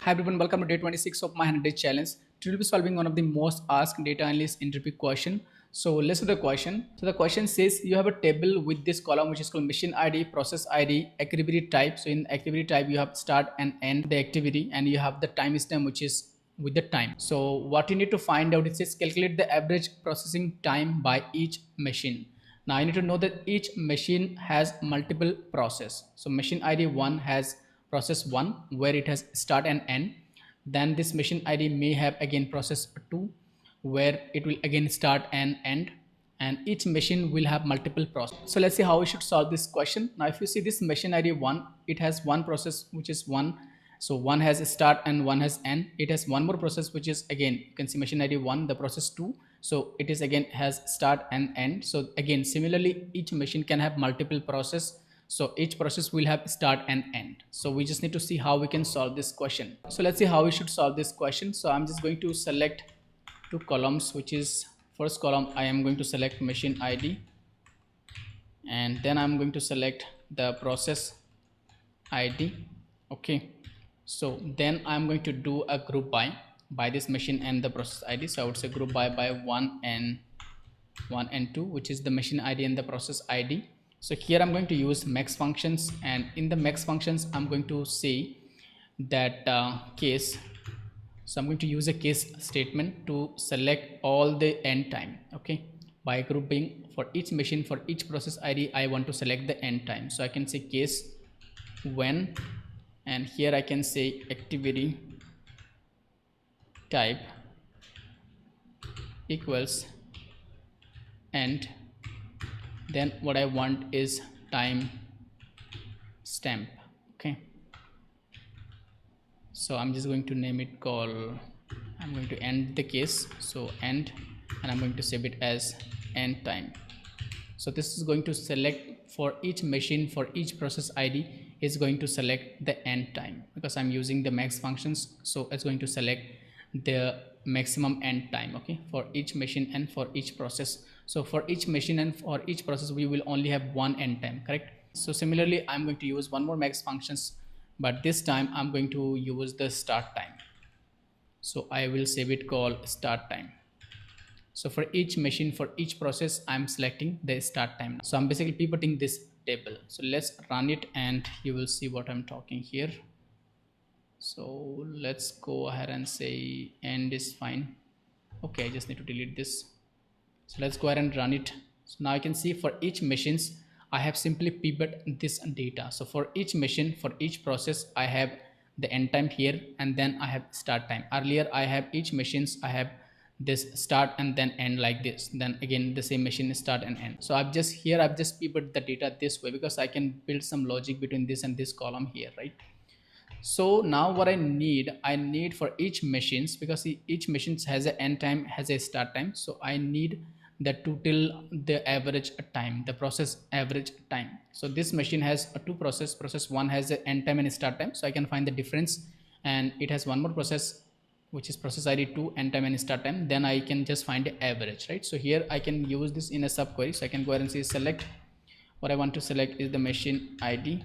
Hi everyone, welcome to day 26 of my 100 day challenge. Today we'll be solving one of the most asked data analyst interview question. So let's do the question. So the question says you have a table with this column which is called machine ID, process ID, activity type. So in activity type you have start and end the activity, and you have the timestamp which is with the time. So what you need to find out, it says calculate the average processing time by each machine. Now I need to know that each machine has multiple process. So machine ID 1 has process 1 where it has start and end. Then this machine ID may have again process 2 where it will again start and end, and each machine will have multiple process. So let's see how we should solve this question. Now if you see this machine ID 1, it has one process which is 1. So one has a start and one has end. It has one more process which is, again you can see machine ID 1, the process 2. So it is again has start and end. So again similarly each machine can have multiple process. So each process will have start and end. So we just need to see how we can solve this question. So let's see how we should solve this question. So I'm just going to select two columns, which is first column I am going to select machine ID, and then I'm going to select the process ID. Okay, so then I'm going to do a group by this machine and the process ID. So I would say group by 1 and 2, which is the machine ID and the process ID. So here I'm going to use max functions, and in the max functions I'm going to say that case. So I'm going to use a case statement to select all the end time. Okay, by grouping for each machine, for each process ID I want to select the end time. So I can say case when, and here I can say activity type equals end. Then what I want is time stamp. Okay, so I'm just going to name it I'm going to end the case, so end, and I'm going to save it as end time. So this is going to select for each machine, for each process ID is going to select the end time, because I'm using the max functions. So it's going to select the maximum end time, okay, for each machine and for each process. So for each machine and for each process we will only have one end time, correct? So similarly I'm going to use one more max functions, but this time I'm going to use the start time. So I will save it called start time. So for each machine, for each process I'm selecting the start time. So I'm basically pivoting this table. So let's run it and you will see what I'm talking here. So let's go ahead and say end is fine. Okay, I just need to delete this. So let's go ahead and run it. So now I can see for each machines I have simply pivot this data. So for each machine, for each process I have the end time here, and then I have start time. Earlier I have each machines I have this start and then end like this, then again the same machine start and end. So I've just pivot the data this way because I can build some logic between this and this column here, right? So now what I need for each machines, because each machine has an end time, has a start time. So I need the total, the average time, the process average time. So this machine has two process 1 has an end time and a start time. So I can find the difference, and it has one more process which is process ID 2, end time and start time. Then I can just find the average, right? So here I can use this in a subquery. So I can go ahead and say select, what I want to select is the machine ID,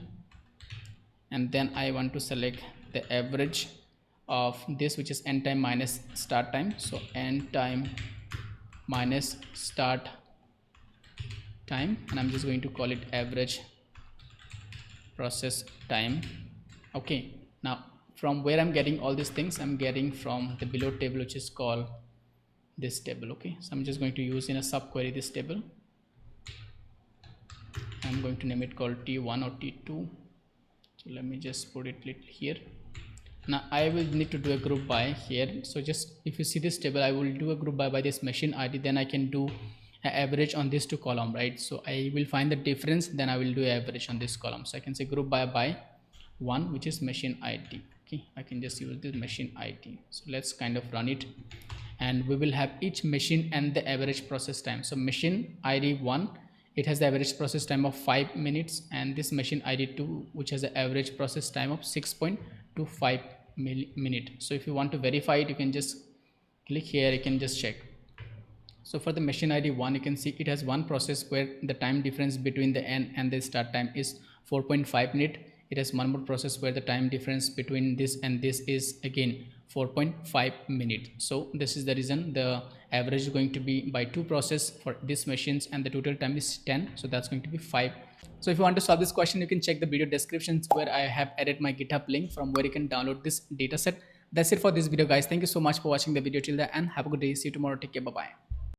and then I want to select the average of this, which is end time minus start time. So end time minus start time, and I'm just going to call it average process time. Okay, now from where I'm getting all these things, I'm getting from the below table, which is called this table. Okay, so I'm just going to use in a subquery this table. I'm going to name it called T1 or T2. So let me just put it here. Now I will need to do a group by here. So just if you see this table, I will do a group by this machine ID, then I can do an average on this two column, right? So I will find the difference, then I will do average on this column. So I can say group by 1, which is machine ID. Okay, I can just use this machine ID. So let's kind of run it, and we will have each machine and the average process time. So machine ID 1, it has the average process time of 5 minutes, and this machine ID 2, which has the average process time of 6.25 minute. So if you want to verify it, you can just click here, you can just check. So for the machine ID 1, you can see it has one process where the time difference between the end and the start time is 4.5 minute. it has one more process where the time difference between this and this is again 4.5 minutes. So this is the reason the average is going to be by 2 process for these machines, and the total time is 10, so that's going to be 5. So if you want to solve this question, you can check the video descriptions where I have added my GitHub link from where you can download this dataset. That's it for this video, guys. Thank you so much for watching the video till the end. Have a good day. See you tomorrow. Take care. Bye bye.